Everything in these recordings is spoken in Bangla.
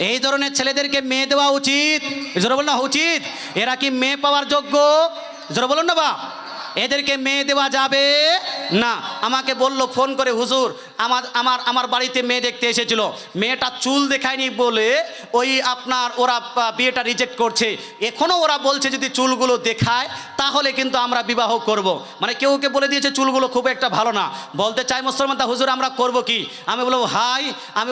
এই ধরনের ছেলেদেরকে মেয়ে দেওয়া উচিত, জোরে বলুন না উচিত। এরা কি মেয়ে পাওয়ার যোগ্য? জোরে বলুন না বা, এদেরকে মেয়ে দেওয়া যাবে না। আমাকে বলল ফোন করে, হুজুর আমার আমার আমার বাড়িতে মেয়ে দেখতে এসেছিল, মেয়েটা চুল দেখায়নি বলে ওই আপনার ওরা বিয়েটা রিজেক্ট করছে। এখনও ওরা বলছে যদি চুলগুলো দেখায় তাহলে কিন্তু আমরা বিবাহ করব। মানে কেউ কে বলে দিয়েছে চুলগুলো খুব একটা ভালো না। বলতে চাই মুসলমান, তা হুজুর আমরা করব কি? আমি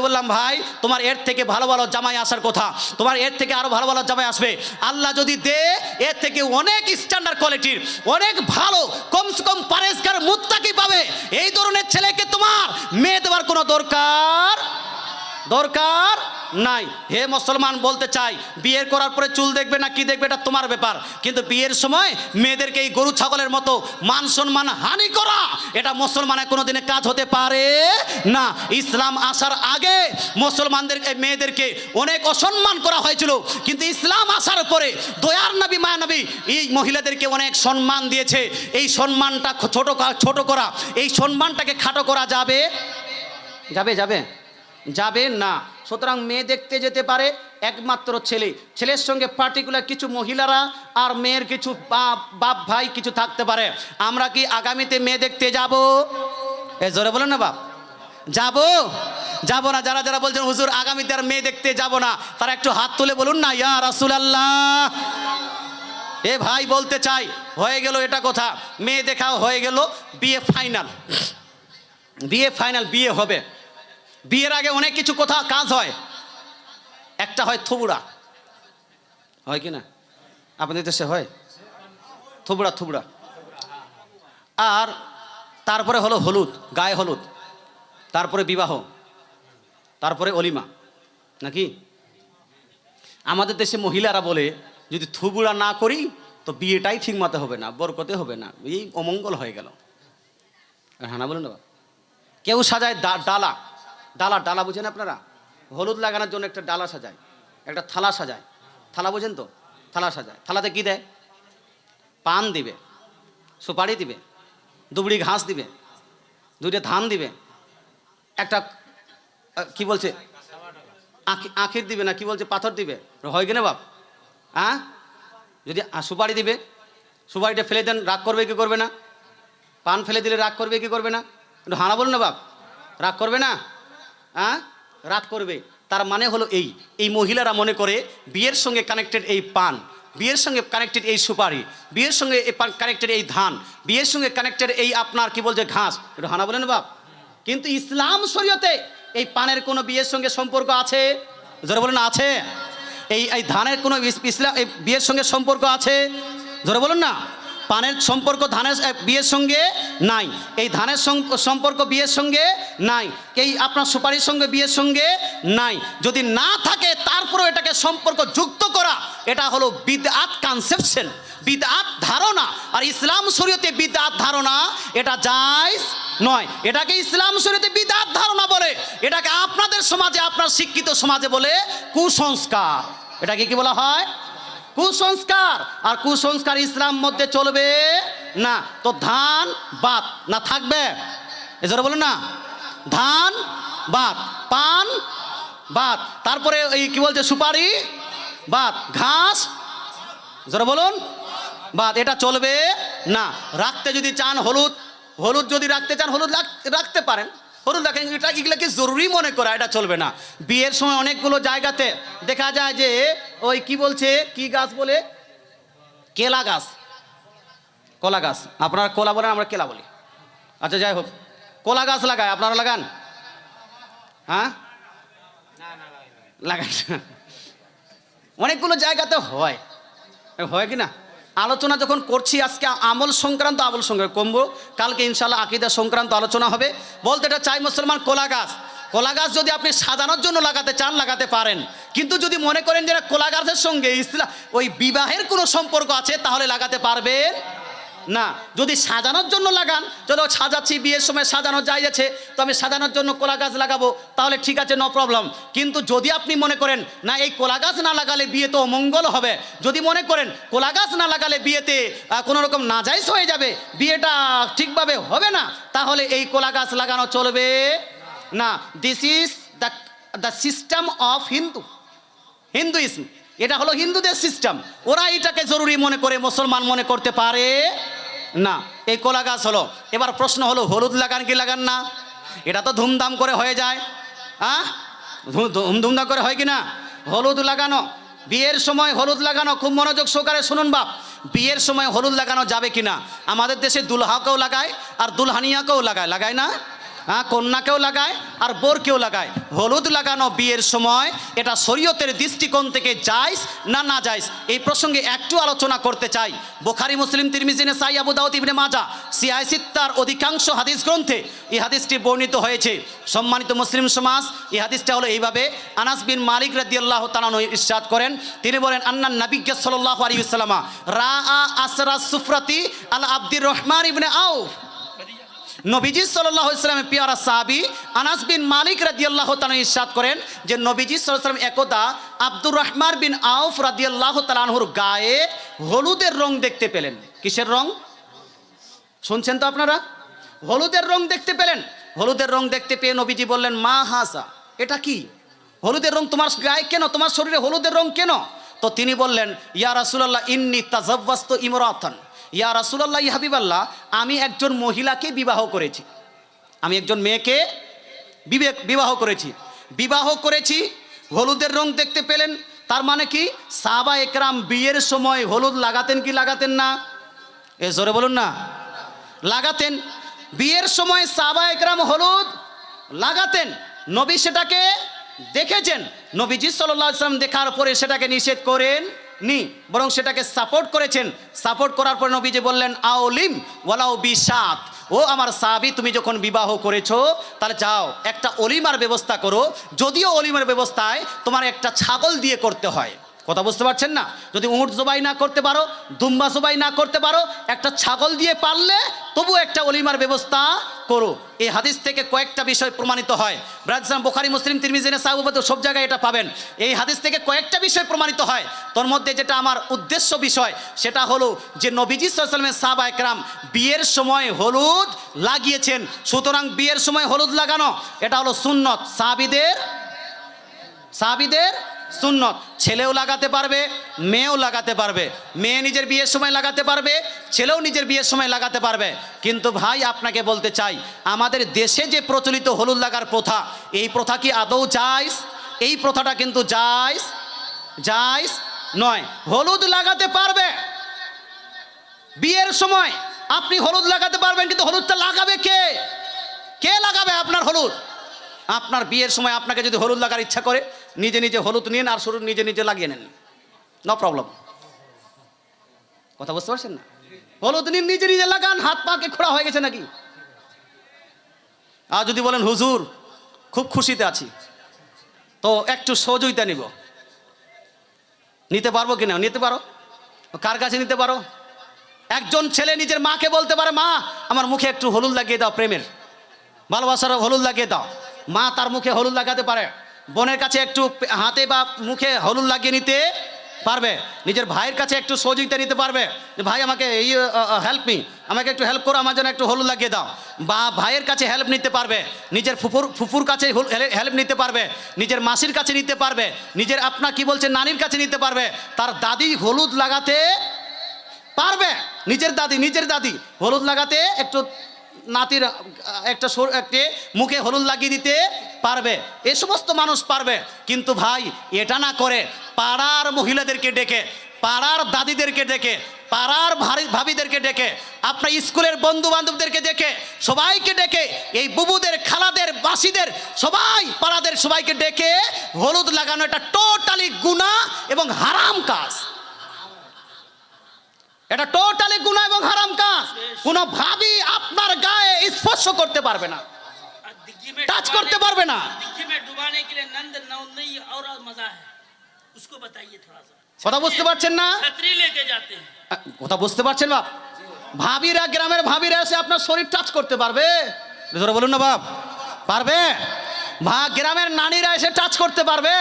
বললাম ভাই তোমার এর থেকে ভালো ভালো জামাই আসার কথা, তোমার এর থেকে আরও ভালো ভালো জামাই আসবে আল্লাহ যদি দে, এর থেকে অনেক স্ট্যান্ডার্ড কোয়ালিটির অনেক ভালো কমসে কম পারেজগার মুত্তাকি পাবে। এই ধরনের ছেলেকে তোমার মেয়ে দেওয়ার কোনো দরকার নাই। হে মুসলমান, বলতে চাই বিয়ের করার পরে চুল দেখবে না কি দেখবে এটা তোমার ব্যাপার, কিন্তু বিয়ের সময় মেয়েদেরকে এই গরু ছাগলের মতো মান সম্মান হানি করা এটা মুসলমানের কোনো দিনে কাজ হতে পারে না। ইসলাম আসার আগে মুসলমানদের মেয়েদেরকে অনেক অসম্মান করা হয়েছিল, কিন্তু ইসলাম আসার পরে দয়ার নবী মায়া নবী এই মহিলাদেরকে অনেক সম্মান দিয়েছে। এই সম্মানটা ছোট করা, এই সম্মানটাকে খাটো করা যাবে যাবে না। সুতরাং মেয়ে দেখতে যেতে পারে একমাত্র ছেলের সঙ্গে পার্টিকুলার কিছু মহিলারা আর মেয়ের কিছু বাপ ভাই কিছু থাকতে পারে। আমরা কি আগামীতে মেয়ে দেখতে যাব? জোরে বলেন না বাপ, যাব না। যারা বলছেন হুজুর আগামীতে আর মেয়ে দেখতে যাব না, তারা একটু হাত তুলে বলুন না ইয়া রাসূলুল্লাহ। এ ভাই বলতে চাই, হয়ে গেল এটা কথা, মেয়ে দেখাও হয়ে গেল, বিয়ে ফাইনাল, বিয়ে হবে। বিয়ের আগে অনেক কিছু কাজ হয়। একটা হয় থুবড়া, হয় কি না আপনাদের দেশে? হয় থুবড়া। আর তারপরে হলো হলুদ, গায়ে হলুদ, তারপরে বিবাহ, তারপরে অলিমা, নাকি? আমাদের দেশে মহিলারা বলে যদি থুবড়া না করি তো বিয়েটাই ঠিক মতো হবে না, বরকতে হবে না, এই অমঙ্গল হয়ে গেল। হ্যাঁ না বলুন না। কেউ সাজায় ডালা বুঝেন আপনারা? হলুদ লাগানোর জন্য একটা ডালা সাজায়, একটা থালা সাজায়, থালা বুঝেন তো? থালা সাজায়, থালাতে কি দেয়? পান দিবে, সুপারি দিবে, দুবড়ি ঘাস দিবে, দুইটা ধান দিবে, একটা কি বলছে আখির দিবে না কি বলছে পাথর দিবে, হয় কিনা বাপ? হ্যাঁ, যদি সুপারি দিবে, সুপারিটা ফেলে দেন রাগ করবে কি করবে না? পান ফেলে দিলে রাগ করবে কি করবে না? একটু হানা বলুন না বাপ, রাগ করবে না? হ্যাঁ, রাগ করবে। তার মানে হলো এই মহিলারা মনে করে বিয়ের সঙ্গে কানেক্টেড এই পান, বিয়ের সঙ্গে কানেক্টেড এই সুপারি, বিয়ের সঙ্গে কানেক্টেড এই ধান, বিয়ের সঙ্গে কানেক্টেড এই আপনার কি বলছে ঘাস। একটু হানা বলেন বাপ। কিন্তু ইসলাম শরীয়তে এই পানের কোনো বিয়ের সঙ্গে সম্পর্ক আছে? জোরে বলুন না আছে? এই ধানের কোনো ইসলাম এই বিয়ের সঙ্গে সম্পর্ক আছে? জোরে বলুন না। পানের সম্পর্ক ধানের বিয়ের সঙ্গে নাই, এই ধানের সম্পর্ক বিয়ের সঙ্গে নাই, এই আপনার সুপারির সঙ্গে বিয়ের সঙ্গে নাই। যদি না থাকে তারপরে এটাকে সম্পর্ক যুক্ত করা, এটা হলো বিদআত কনসেপশন, বিদআত ধারণা। আর ইসলাম শরীয়তে বিদআত ধারণা এটা জায়েজ নয়। এটাকে ইসলাম শরীয়তে বিদআত ধারণা বলে, এটাকে আপনাদের সমাজে, আপনার শিক্ষিত সমাজে বলে কুসংস্কার। এটাকে কি বলা হয়? কুসংস্কার। আর কুসংস্কার ইসলাম মধ্যে চলবে না। তো ধান বাদ না থাকবে, এজন্য বলুন না, ধান বাদ, পান বাদ, তারপরে এই কি বলছে সুপারি বাদ, ঘাস যারা বলুন বাদ, এটা চলবে না। রাখতে যদি চান হলুদ যদি রাখতে চান হলুদ রাখতে পারেন, হলুদ রাখেন, এটা এগুলোকে জরুরি মনে করা এটা চলবে না। বিয়ের সময় অনেকগুলো জায়গাতে দেখা যায় যে ওই কি বলছে, কি গাছ বলে, কেলা গাছ, কলা গাছ, আপনারা কলা বলেন আমরা কেলা বলি, আচ্ছা যাই হোক, কলা গাছ লাগায়, আপনারা লাগান? হ্যাঁ লাগাই, অনেকগুলো জায়গাতে হয় কি না? আলোচনা যখন করছি আজকে আমল সংক্রান্ত কমবো, কালকে ইনশাল্লাহ আকীদা সংক্রান্ত আলোচনা হবে। বলতে এটা চাই মুসলমান, কলা গাছ যদি আপনি সাজানোর জন্য লাগাতে চান লাগাতে পারেন, কিন্তু যদি মনে করেন যে কলা গাছের সঙ্গে ইসলাম ওই বিবাহের কোনো সম্পর্ক আছে তাহলে লাগাতে পারবেন না। যদি সাজানোর জন্য লাগান, চলো সাজাচ্ছি বিয়ের সময় সাজানো যাচ্ছে, তো আমি সাজানোর জন্য কলা গাছ লাগাবো, তাহলে ঠিক আছে, নো প্রবলেম। কিন্তু যদি আপনি মনে করেন না এই কলা গাছ না লাগালে বিয়ে তো অমঙ্গল হবে, যদি মনে করেন কলা গাছ না লাগালে বিয়েতে কোনো রকম নাজায়েজ হয়ে যাবে, বিয়েটা ঠিকভাবে হবে না, তাহলে এই কলা গাছ লাগানো চলবে না। This is the system of Hindu, Hinduism, এটা হলো হিন্দুদের সিস্টেম। ওরা এটাকে জরুরি মনে করে, মুসলমান মনে করতে পারে না। এই কলা গাছ হলো। এবার প্রশ্ন হলো, হলুদ লাগান কি লাগান না? এটা তো ধুমধাম করে হয়ে যায়, হ্যাঁ, ধুমধাম করে হয় কি না? হলুদ লাগানো, বিয়ের সময় হলুদ লাগানো, খুব মনোযোগ সহকারে শুনুন বাপ, বিয়ের সময় হলুদ লাগানো যাবে কি না? আমাদের দেশে দুলহাকেও লাগায় আর দুলহানিয়াকেও লাগায়, লাগায় না? হ্যাঁ, কন্যাকেও লাগায় আর বোরকেও লাগায়। হলুদ লাগানো বিয়ের সময় এটা শরীয়তের দৃষ্টিকোণ থেকে জায়েজ না না জায়েজ, এই প্রসঙ্গে একটু আলোচনা করতে চাই। বুখারী, মুসলিম, তিরমিজি, নাসাঈ, আবু দাউদ, ইবনে মাজাহ, সিয়াহ সিত্তার অধিকাংশ হাদিস গ্রন্থে এই হাদিসটি বর্ণিত হয়েছে। সম্মানিত মুসলিম সমাজ, এই হাদিসটা হলো এইভাবে। আনাস বিন মালিক রাদিয়াল্লাহু তাআলা আনহু ইরশাদ করেন, তিনি বলেন, আন্নান নবী সাল্লাল্লাহু আলাইহি ওয়াসাল্লাম রাআ আসরা সুফরাতি আল আব্দুর রহমান ইবনে আউফ। নবীজি সাল্লাল্লাহু আলাইহি ওয়াসাল্লামের পিয়ারা সাহাবী আনাস বিন মালিক রাদিয়াল্লাহু তাআলা ইরশাদ করেন যে নবীজি সাল্লাল্লাহু আলাইহি ওয়াসাল্লাম একদা আব্দুর রহমান বিন আউফ রাদিয়াল্লাহু তাআলা আনহুর গায়ে হলুদের রং দেখতে পেলেন। কিসের রং শুনছেন তো আপনারা? হলুদের রং দেখতে পেলেন। হলুদের রং দেখতে পেয়ে নবীজি বললেন, মা হাসা, এটা কি? হলুদের রং তোমার গায়ে কেন? তোমার শরীরে হলুদের রং কেন? তো তিনি বললেন, ইয়া রাসূলুল্লাহ ইন্নী তাযাওয়াজতু ইমরাতান। ইয়া রাসূলুল্লাহ, ইয়া হাবিবাল্লাহ, আমি একজন মহিলাকে বিবাহ করেছি, আমি একজন মেয়েকে বিবাহ করেছি। বিবাহ করেছি, হলুদের রং দেখতে পেলেন, তার মানে কি সাহাবা একরাম বিয়ের সময় হলুদ লাগাতেন কি লাগাতেন না? এ জোরে বলুন না। লাগাতেন। বিয়ের সময় সাহাবা একরাম হলুদ লাগাতেন। নবী সেটাকে দেখেছেন। নবীজি সাল্লাল্লাহু আলাইহি ওয়াসাল্লাম দেখার পরে সেটাকে নিষেধ করেন নি, বরং সেটাকে সাপোর্ট করেছেন। সাপোর্ট করার পর নবীজি বললেন, আউলিম ওয়ালাউ বিশাত, ও আমার সাহাবী, তুমি যখন বিবাহ করেছো তাহলে যাও একটা অলিমার ব্যবস্থা করো। যদিও অলিমার ব্যবস্থায় তোমার একটা ছাগল দিয়ে করতে হয়, কথা বুঝতে পারছেন না? যদি উট জবাই না করতে পারো, দুম্বা জবাই না করতে পারো, একটা ছাগল দিয়ে পারলে তবু একটা অলিমার ব্যবস্থা করো। এই হাদিস থেকে কয়েকটা বিষয় প্রমাণিত হয়। ব্রাজজাম, বুখারী, মুসলিম, তিরমিজি, নাসাঈ, আবু দাউদ সব জায়গায় এটা পাবেন। এই হাদিস থেকে কয়েকটা বিষয় প্রমাণিত হয়। তোর মধ্যে যেটা আমার উদ্দেশ্য বিষয় সেটা হলো যে নবীজি সাল্লাল্লাহু আলাইহি ওয়াসাল্লামের সাহাবা একরাম বিয়ের সময় হলুদ লাগিয়েছেন। সুতরাং বিয়ের সময় হলুদ লাগানো এটা হলো সুন্নত, সাহাবীদের সুন্নত। ছেলেও লাগাতে পারবে, মেয়েও লাগাতে পারবে। মেয়ে নিজের বিয়ের সময় লাগাতে পারবে, ছেলেও নিজের বিয়ের সময় লাগাতে পারবে। কিন্তু ভাই আপনাকে বলতে চাই, আমাদের দেশে যে প্রচলিত হলুদ লাগার প্রথা, এই প্রথা কি আদৌ জায়েজ? এই প্রথাটা কিন্তু জায়েজ নয়। হলুদ লাগাতে পারবে বিয়ের সময়, আপনি হলুদ লাগাতে পারবেন, কিন্তু হলুদটা লাগাবে কে? কে লাগাবে আপনার হলুদ? আপনার বিয়ের সময় আপনাকে যদি হলুদ লাগার ইচ্ছা করে, নিজে নিজে হলুদ নিন আর শুরু নিজে নিজে লাগিয়ে নেন, নো প্রবলেম। কথা বুঝতে পারছেন না? হলুদ নিন, নিজে নিজে লাগান, হাত পা কে খোড়া হয়ে গেছে নাকি? আর যদি বলেন হুজুর খুব খুশিতে আছি, তো একটু সহযোগিতা নিতে পারবো কিনা? নিতে পারো। কার কাছে নিতে পারো? একজন ছেলে নিজের মাকে বলতে পারে, মা আমার মুখে একটু হলুদ লাগিয়ে দাও, প্রেমের ভালোবাসার হলুদ লাগিয়ে দাও। মা তার মুখে হলুদ লাগাতে পারে। বোনের কাছে একটু হাতে বা মুখে হলুদ লাগিয়ে নিতে পারবে। নিজের ভাইয়ের কাছে একটু সহযোগিতা নিতে পারবে, যে ভাই আমাকে এই হেল্প মি, আমাকে একটু হেল্প করো, আমার জন্য একটু হলুদ লাগিয়ে দাও। বা ভাইয়ের কাছে হেল্প নিতে পারবে, নিজের ফুফুর কাছে হেল্প নিতে পারবে, নিজের মাসির কাছে নিতে পারবে, নিজের আপনার কি বলছে নানির কাছে নিতে পারবে। তার দাদি হলুদ লাগাতে পারবে, নিজের দাদি হলুদ লাগাতে একটু নাতির একটা মুখে হলুদ লাগিয়ে দিতে পারবে। এ সমস্ত মানুষ পারবে। কিন্তু ভাই এটা না করে পাড়ার মহিলাদেরকে ডেকে, পাড়ার দাদিদেরকে ডেকে, পাড়ার ভাবিদেরকে ডেকে, আপনার স্কুলের বন্ধু বান্ধবদেরকে ডেকে, সবাইকে ডেকে, এই বুবুদের, খালাদের, বাসিদের, সবাই পাড়াদের সবাইকে ডেকে হলুদ লাগানো এটা টোটালি গুনাহ এবং হারাম কাজ। এটা টোটালি গুনাহ এবং হারাম কাজ। কোনো ভাবি আপনার গায়ে স্পর্শ করতে পারবে না, টাচ করতে পারবে না। কথা বুঝতে পারছেন না? কথা বুঝতে পারছেন বাপ? ভাবিরা, গ্রামের ভাবিরা এসে আপনার শরীর টাচ করতে পারবে? বলুন না বাপ, পারবে? গ্রামের নানিরা এসে টাচ করতে পারবে,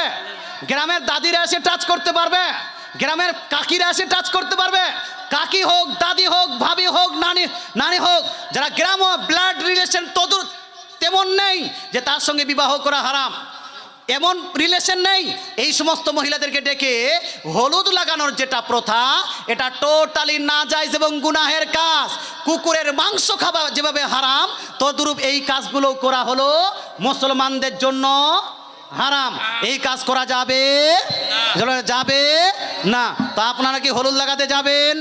গ্রামের দাদিরা এসে টাচ করতে পারবে, গ্রামের কাকিরা এসে টাচ করতে পারবে। কাকি হোক, দাদি হোক, ভাবি হোক, নানি হোক, যারা গ্রাম ব্লাড রিলেশন তেমন নেই যে তার সঙ্গে বিবাহ করা হারাম। এমন রিলেশন নেই। এই সমস্ত মহিলাদেরকে ডেকে হলুদ লাগানোর যেটা প্রথা, এটা টোটালি নাজায়েজ এবং গুনাহের কাজ। কুকুরের মাংস খাওয়া যেভাবে হারাম, তদ্রূপ এই কাজগুলো করা হলো মুসলমানদের জন্য হারাম। এই কাজ করা যাবে যাবে না। তা আপনারা কি হলুদ লাগাতে যাবেন?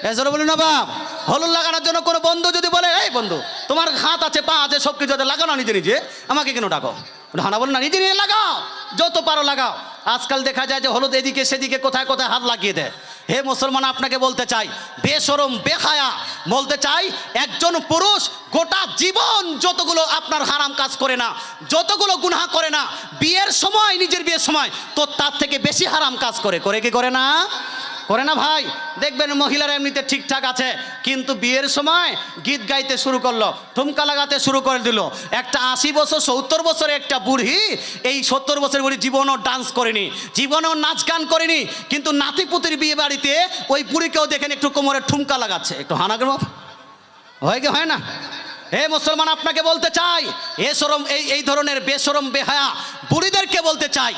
এজন্য বলুন না বাপ। হলুদ লাগানোর জন্য কোনো বন্ধু যদি বলে, এই বন্ধু তোমার হাত আছে পা আছে সব কিছু আছে, লাগানো নিজে নিজে, আমাকে কেন ডাকো? হানা বলুন না, নিজে নিজে লাগাও, যত পারো লাগাও। আজকাল দেখা যায় যে হলুদ এদিকে সেদিকে কোথায় কোথায় হাত লাগিয়ে দেয়। হে মুসলমান, আপনাকে বলতে চাই, বেশরম বেহায়া বলতে চাই, একজন পুরুষ গোটা জীবন যতগুলো আপনার হারাম কাজ করে না, যতগুলো গুনাহ করে না, বিয়ের সময়, নিজের বিয়ের সময় তো তার থেকে বেশি হারাম কাজ করে কি করে না? করে না ভাই? দেখবেন মহিলারা এমনিতে ঠিকঠাক আছে, কিন্তু বিয়ের সময় গীত গাইতে শুরু করলো, ঠুমকা লাগাতে শুরু করে দিল। একটা 80 বছর 70 বছরের একটা বুড়ি, এই 70 বছরের বুড়ি জীবনও ডান্স করেনি, জীবনও নাচ গান করেনি, কিন্তু নাতিপুতির বিয়ে বাড়িতে ওই বুড়িকেও দেখেন একটু কোমরে ঠুমকা লাগাচ্ছে। একটু হানাগ্রহ হয় কি হয় না? হে মুসলমান, আপনাকে বলতে চাই, এই ধরনের বেশরম বেহায়া বুড়িদেরকে বলতে চাই,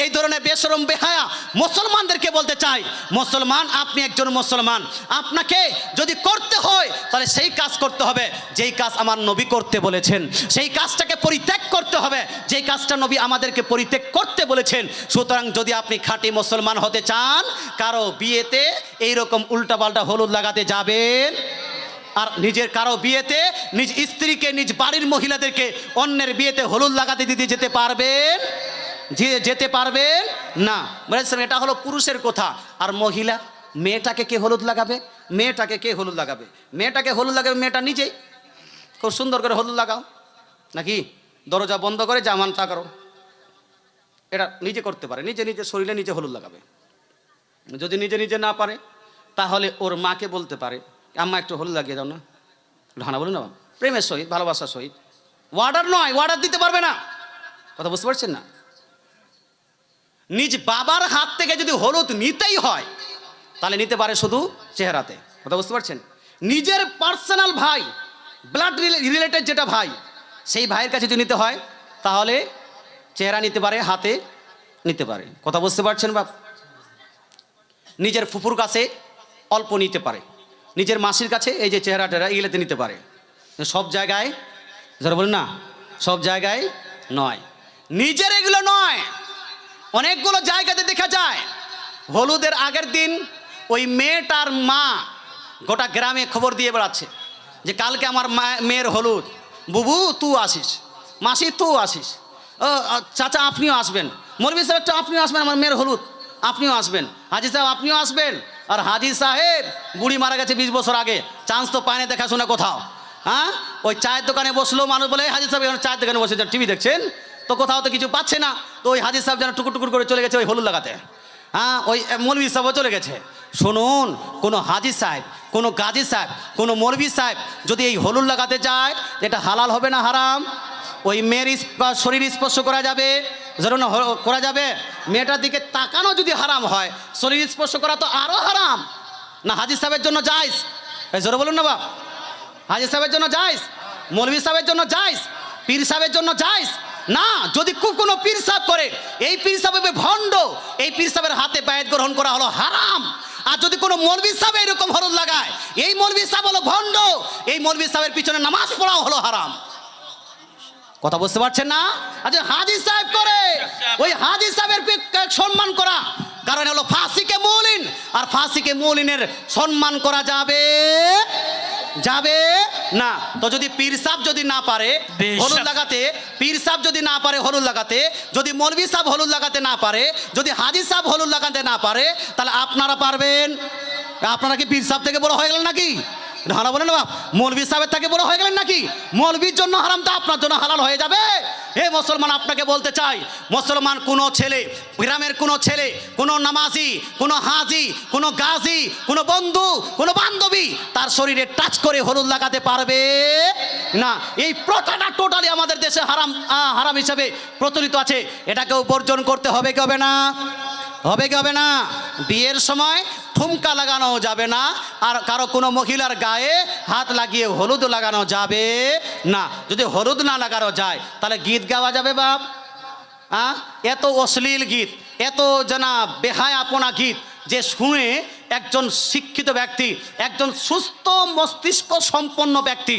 এই ধরনের বেশরম বেহায়া মুসলমানদেরকে বলতে চাই, মুসলমান, আপনি একজন মুসলমান, আপনাকে যদি করতে হয় তাহলে সেই কাজ করতে হবে যেই কাজ আমার নবী করতে বলেছেন, সেই কাজটাকে পরিত্যাগ করতে হবে যেই কাজটা নবী আমাদেরকে পরিত্যাগ করতে বলেছেন। সুতরাং যদি আপনি খাঁটি মুসলমান হতে চান, কারো বিয়েতে এইরকম উল্টাপাল্টা হলুদ লাগাতে যাবেন, আর নিজের কারো বিয়েতে নিজ স্ত্রীকে, নিজ বাড়ির মহিলাদেরকে অন্যের বিয়েতে হলুদ লাগাতে দিতে যেতে পারবেন না। বলেছেন এটা হলো পুরুষের কথা। আর মহিলা, মেয়েটাকে কে হলুদ লাগাবে? মেয়েটাকে হলুদ লাগাবে? মেয়েটা নিজেই খুব সুন্দর করে হলুদ লাগাও, নাকি দরজা বন্ধ করে জামান তা করো, এটা নিজে করতে পারে, নিজে শরীরে নিজে হলুদ লাগাবে। যদি নিজে না পারে, তাহলে ওর মাকে বলতে পারে, আম্মা একটু হলুদ লাগিয়ে দাও না। ঢানা বলুন না, প্রেমের সহিত, ভালোবাসার সহিত। অর্ডার দিতে পারবে না। কথা বুঝতে পারছেন না? নিজ বাবার হাত থেকে যদি হলুদ নিতেই হয়, তাহলে নিতে পারে শুধু চেহারাতে। কথা বুঝতে পারছেন? নিজের পার্সোনাল ভাই, ব্লাড রিলেটেড যেটা ভাই, সেই ভাইয়ের কাছে যদি নিতে হয়, তাহলে চেহারা নিতে পারে, হাতে নিতে পারে। কথা বুঝতে পারছেন বাপ? নিজের ফুফুর কাছে অল্প নিতে পারে, নিজের মাসির কাছে এই যে চেহারা টেরা এগুলোতে নিতে পারে। সব জায়গায়, যারা বলেন না, সব জায়গায় নয়, নিজের এগুলো নয়। অনেকগুলো জায়গাতে দেখা যায় হলুদের আগের দিন ওই মেয়েটার মা গোটা গ্রামে খবর দিয়ে বেড়াচ্ছে যে কালকে আমার মেয়ের হলুদ, বুবু তুই আসিস, মাসি তুই আসিস, ও চাচা আপনিও আসবেন, মৌলভী সাহেব একটু আপনিও আসবেন, আমার মেয়ের হলুদ আপনিও আসবেন, হাজি সাহেব আপনিও আসবেন। আর হাজি সাহেব বুড়ি মারা গেছে 20 বছর আগে, চান্স তো পায়নি দেখাশোনা কোথাও। হ্যাঁ, ওই চায়ের দোকানে বসলো, মানুষ বলে হাজি সাহেব চায়ের দোকানে বসে টিভি দেখছেন, তো কোথাও তো কিছু পাচ্ছে না, তো ওই হাজি সাহেব যেন টুকুর করে চলে গেছে ওই হলুদ লাগাতে। হ্যাঁ, ওই মৌলভী সাহেবও চলে গেছে। শুনুন, কোনো হাজি সাহেব, কোনো গাজী সাহেব, কোনো মৌলভী সাহেব যদি এই হলুদ লাগাতে যায়, এটা হালাল হবে না হারাম? ওই মেয়ের শরীর স্পর্শ করা যাবে, যেন করা যাবে। মেয়েটার দিকে তাকানো যদি হারাম হয়, শরীর স্পর্শ করা তো আরো হারাম না? হাজি সাহেবের জন্য জায়েজ? জোরে বলুন না বাপ। হাজি সাহেবের জন্য জায়েজ, মৌলভী সাহেবের জন্য জায়েজ, পীর সাহেবের জন্য জায়েজ না। যদি কোনো পীর সাহেব করে, এই পীর সাহেব ভণ্ড, এই পীর সাহেবের হাতে বায়াত গ্রহণ করা হলো হারাম। আর যদি কোনো মৌলভী সাহেব এরকম হলুদ লাগায়, এই মৌলভী সাহেব হলো ভণ্ড, এই মৌলভী সাহেবের পিছনে নামাজ পড়াও হলো হারাম। কথা বুঝতে পারছেন না? আচ্ছা, হাজি সাহেব করে, ওই হাজি সাহেবের সম্মান করা, কারণ হলো ফাসিকে মৌলিন, আর ফাসিকে মৌলিনের সম্মান করা যাবে না। তো যদি পীর সাহেব যদি না পারে হলুদ লাগাতে, পীর সাহেব যদি না পারে হলুদ লাগাতে, যদি মৌলভী সাহেব হলুদ লাগাতে না পারে, যদি হাজি সাহেব হলুদ লাগাতে না পারে, তাহলে আপনারা পারবেন? আপনারা কি পীর সাহেব থেকে বড় হয়ে গেলেন নাকি? হারাম বলেন না বাপ, মৌলভী সাহেবের থেকে বড় হয়ে গেলেন নাকি? মৌলভীর জন্য হারাম তো আপনার জন্য হালাল হয়ে যাবে। হে মুসলমান, আপনাকে বলতে চাই, মুসলমান কোনো ছেলে, গ্রামের কোনো ছেলে, কোনো নামাজি, কোনো হাজি, কোনো গাজী, কোনো বন্ধু, কোনো বান্ধবী তার শরীরে টাচ করে হলুদ লাগাতে পারবে না। এই প্রথাটা টোটালি আমাদের দেশে হারাম হিসাবে প্রচলিত আছে। এটাকেও বর্জন করতে হবে কি হবে না? হবে কি হবে না? বিয়ের সময় ঠুমকা লাগানো যাবে না, আর কারো কোনো মহিলার গায়ে হাত লাগিয়ে হলুদ লাগানো যাবে না। যদি হলুদ না লাগানো যায়, তাহলে গীত গাওয়া যাবে বাপ? এত অশ্লীল গীত, এত জানা বেহায়াপনা গীত যে শুনে একজন শিক্ষিত ব্যক্তি, একজন সুস্থ মস্তিষ্ক সম্পন্ন ব্যক্তি,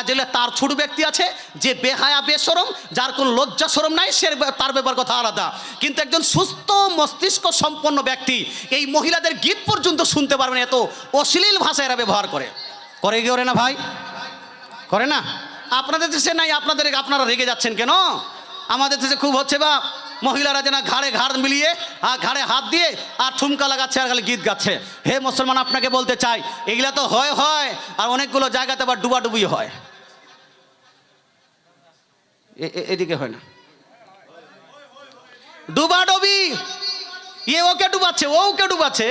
যেগুলো তার ছোট ব্যক্তি আছে যে বেহায়া বেশরম, যার কোনো লজ্জা শরম নাই, সে তার ব্যাপার কথা আলাদা। কিন্তু একজন সুস্থ মস্তিষ্ক সম্পন্ন ব্যক্তি এই মহিলাদের গীত পর্যন্ত শুনতে পারবেন, এত অশ্লীল ভাষা এরা ব্যবহার করে। করে কি করে না ভাই? করে না? আপনাদের দেশে নাই, আপনারা রেগে যাচ্ছেন কেন? আমাদের দেশে খুব হচ্ছে বা মহিলারা যেন ঘাড়ে ঘাড় মিলিয়ে ঘাড়ে হাত দিয়ে আর ঠুমকা লাগাচ্ছে আর গীত গাচ্ছে। হে মুসলমান, আপনাকে বলতে চাই এগুলা তো হয় আর অনেকগুলো জায়গাতে আবার ডুবাডুবি হয়। এদিকে হয় না ডুবাডুবি, ওকে ডুবাচ্ছে, ওকে ডুবাচ্ছে।